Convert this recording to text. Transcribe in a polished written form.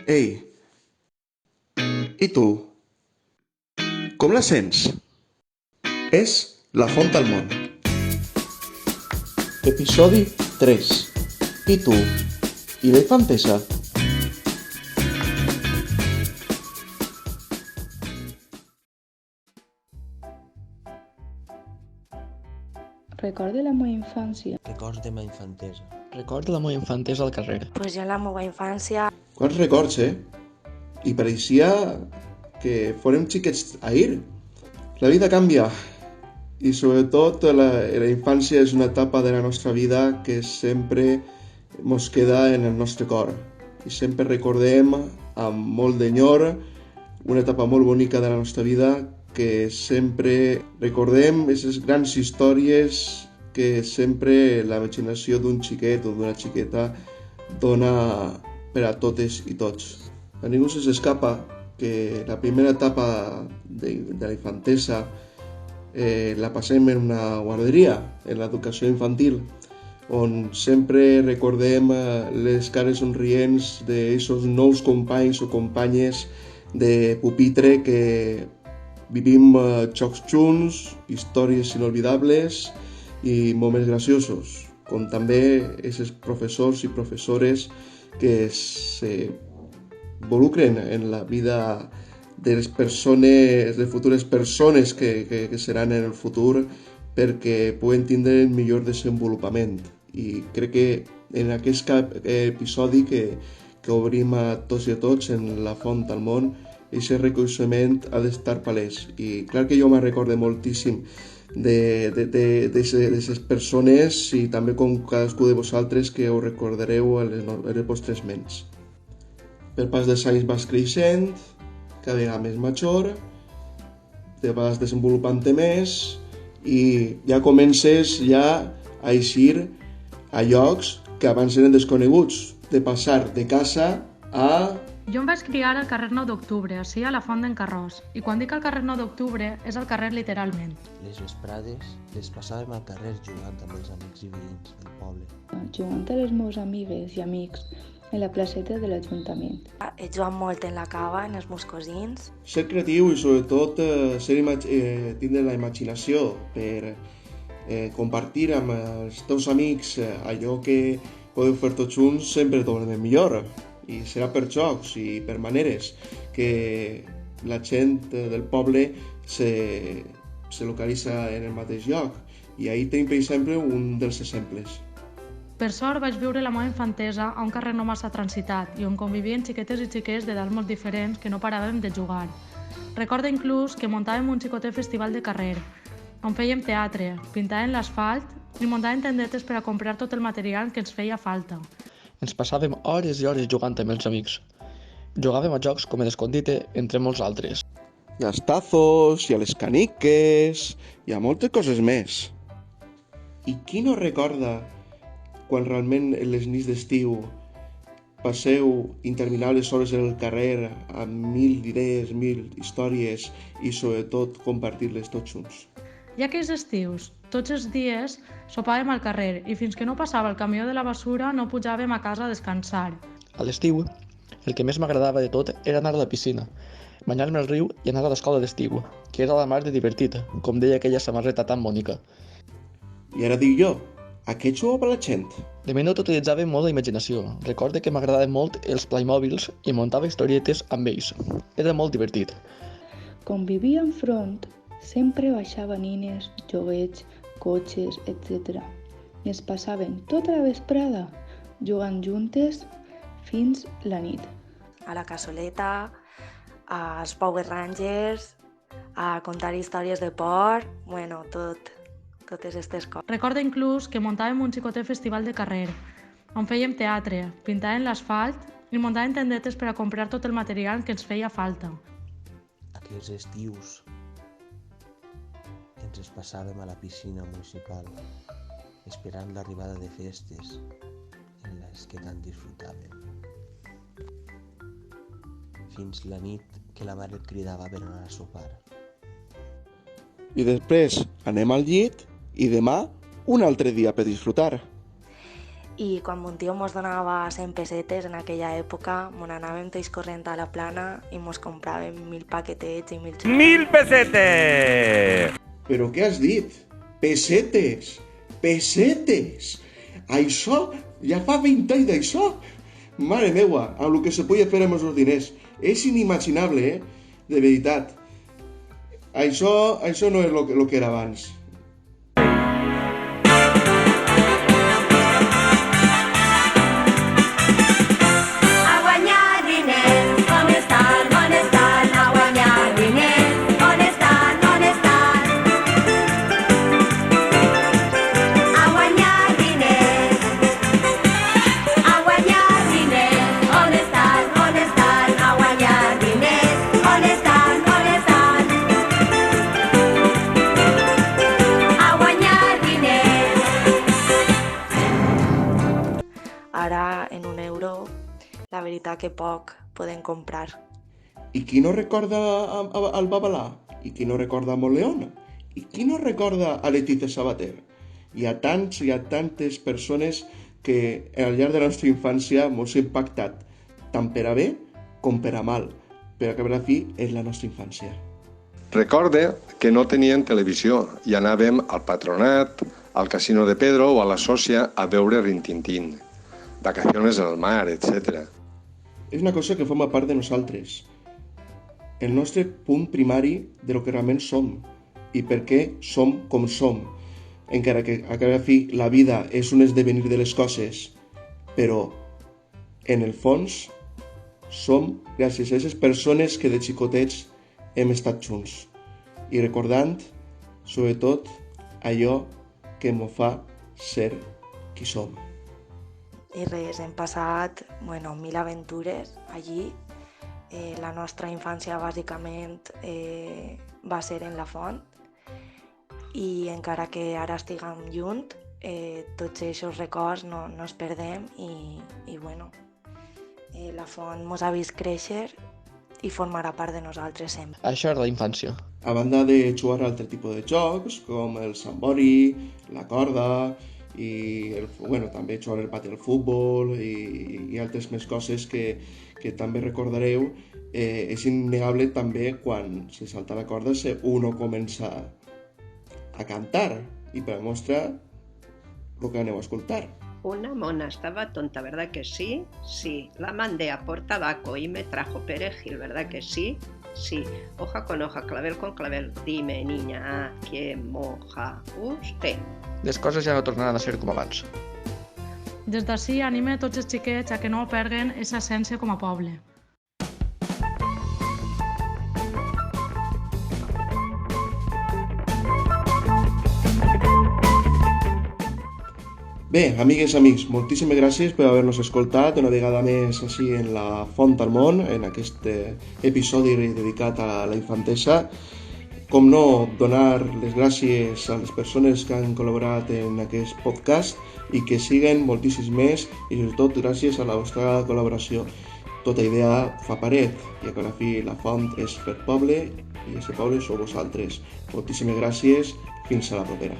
Ei, i tu? Com la sents? És La Font al Món. Episodi 3. I tu? I la infantesa? Recordo la meva infància. Records de ma infantesa. Recordo la meva infantesa al carrer. Pues jo en la meva infància... Quants records, I pareixia que fórem xiquets ahir. La vida canvia i sobretot la infància és una etapa de la nostra vida que sempre mos queda en el nostre cor i sempre recordem amb molt d'enyor una etapa molt bonica de la nostra vida que sempre recordem aquestes grans històries que sempre la imaginació d'un xiquet o d'una xiqueta dona per a totes i tots. A ningú se s'escapa que la primera etapa de la infantesa la passem en una guarderia, en l'educació infantil, on sempre recordem les cares somrients d'aquests nous companys o companyes de pupitre que vivim jocs junts, històries inolvidables i moments graciosos, com també aquests professors i professores que s'involucren en la vida de les persones, de futures persones que seran en el futur perquè puguen tindre el millor desenvolupament. I crec que en aquest episodi que obrim a tots i a tots en La Font al Món, aquest reconeixement ha d'estar palès. I clar que jo me recorde moltíssim d'aquestes persones i també com cadascú de vosaltres que ho recordareu a les vostres ments. Per pas dels anys vas creixent, cada vegada més major, te vas desenvolupant-te més i ja comences a eixir a llocs que abans eren desconeguts, de passar de casa a... Jo em vaig criar al carrer 9 d'Octubre, ací a la Font d'en Carròs. I quan dic al carrer 9 d'Octubre, és al carrer literalment. Les vesprades les passàvem al carrer jugant amb els amics i veïns del poble. Jugant a les meves amigues i amics en la placeta de l'Ajuntament. He jugat molt en la cava, en els meus cosins. Ser creatiu i sobretot tindre la imaginació per compartir amb els teus amics allò que podeu fer tots junts sempre doblement millor. I serà per jocs i per maneres que la gent del poble se localitza en el mateix lloc. I ahir tenim, per exemple, un dels exemples. Per sort vaig viure la meva infantesa a un carrer no massa transitat i on convivien xiquetes i xiquets d'edats molt diferents que no paràvem de jugar. Recordo inclús que muntàvem un xicotet festival de carrer, on fèiem teatre, pintàvem l'asfalt i muntàvem tendetes per a comprar tot el material que ens feia falta. Ens passàvem hores i hores jugant amb els amics. Jugàvem a jocs com l'escondite, entre molts altres. I als tazos, i a les caniques, i a moltes coses més. I qui no recorda quan realment en les nits d'estiu passeu interminables hores en el carrer amb mil idees, mil històries i sobretot compartir-les tots junts? I aquells estius, tots els dies, sopàvem al carrer i fins que no passava el camió de la basura no pujàvem a casa a descansar. A l'estiu, el que més m'agradava de tot era anar a la piscina, banyar-me al riu i anar a l'escola d'estiu, que era la mar de divertit, com deia aquella samarreta tan bonica. I ara dic jo, a què jugava la gent? De menut utilitzava molt la imaginació. Recorde que m'agradaven molt els Playmobils i muntava historietes amb ells. Era molt divertit. Com vivia enfront, sempre baixaven nines, joguets, cotxes, etc. I es passaven tota la vesprada jugant juntes fins la nit. A la cassoleta, als Power Rangers, a contar històries de por, bueno, totes aquestes coses. Recordo inclús que muntàvem un xicotet festival de carrer, on fèiem teatre, pintàvem l'asfalt i muntàvem tendetes per a comprar tot el material que ens feia falta. Aquells estius ens els passàvem a la piscina municipal, esperant l'arribada de festes en les que tant disfrutàvem. Fins la nit que la mare et cridava per anar a sopar. I després anem al llit i demà un altre dia per disfrutar. i quan mon tio mos donava 100 pessetes en aquella època, mos anàvem tots corrent a la plana i mos compràvem 1.000 paquetets i 1.000 xocolates. 1000 pesetes! Però què has dit? Pessetes! Pessetes! Això, ja fa 20 anys d'això! Mare meua, amb el que se podia fer amb els diners. És inimaginable, de veritat. Això no és el que era abans. Ara, en un euro, la veritat que poc podem comprar. I qui no recorda al Babalà? I qui no recorda a Montleón? I qui no recorda a Letizia Sabater? Hi ha tantes persones que al llarg de la nostra infància ens ha impactat, tant per a bé com per a mal, però que per a fi és la nostra infància. Recorde que no tenien televisió i anàvem al Patronat, al Casino de Pedro o a la Sòcia a veure Rintintín, vacaciones al mar, etc. És una cosa que forma part de nosaltres, el nostre punt primari de lo que realment som i per què som com som, encara que a cada fi la vida és un esdevenir de les coses, però en el fons som gràcies a aquestes persones que de xicotets hem estat junts i recordant, sobretot, allò que ens fa ser qui som. I res, hem passat 1.000 aventures allí. La nostra infància bàsicament va ser en la font i encara que ara estiguem junts, tots aquests records no es perdem i bueno, la font mos ha vist créixer i formarà part de nosaltres sempre. Això era la infància. A banda de jugar a altre tipus de jocs, com el sambori, la corda, i també jugar al pati al futbol i altres més coses que també recordareu. És innegable també quan se salta la corda uno comença a cantar i per mostrar el que aneu a escoltar. Una mona estaba tonta, ¿verdad que sí? Sí. La mandé a por tabaco y me trajo perejil, ¿verdad que sí? Sí. Hoja con hoja, clavel con clavel. Dime, niña, ¿a quién moja usted? Les coses ja no tornaran a ser com abans. Des d'ací anime tots els xiquets a que no perden aquesta essència com a poble. Bé, amigues i amics, moltíssimes gràcies per haver-nos escoltat una vegada més així en la Font al Món, en aquest episodi dedicat a la infantesa. Com no, donar les gràcies a les persones que han col·laborat en aquest podcast i que siguen moltíssims més i sobretot gràcies a la vostra col·laboració. Tota idea fa paret i a la fi la font és per poble i aquest poble sou vosaltres. Moltíssimes gràcies, fins a la propera.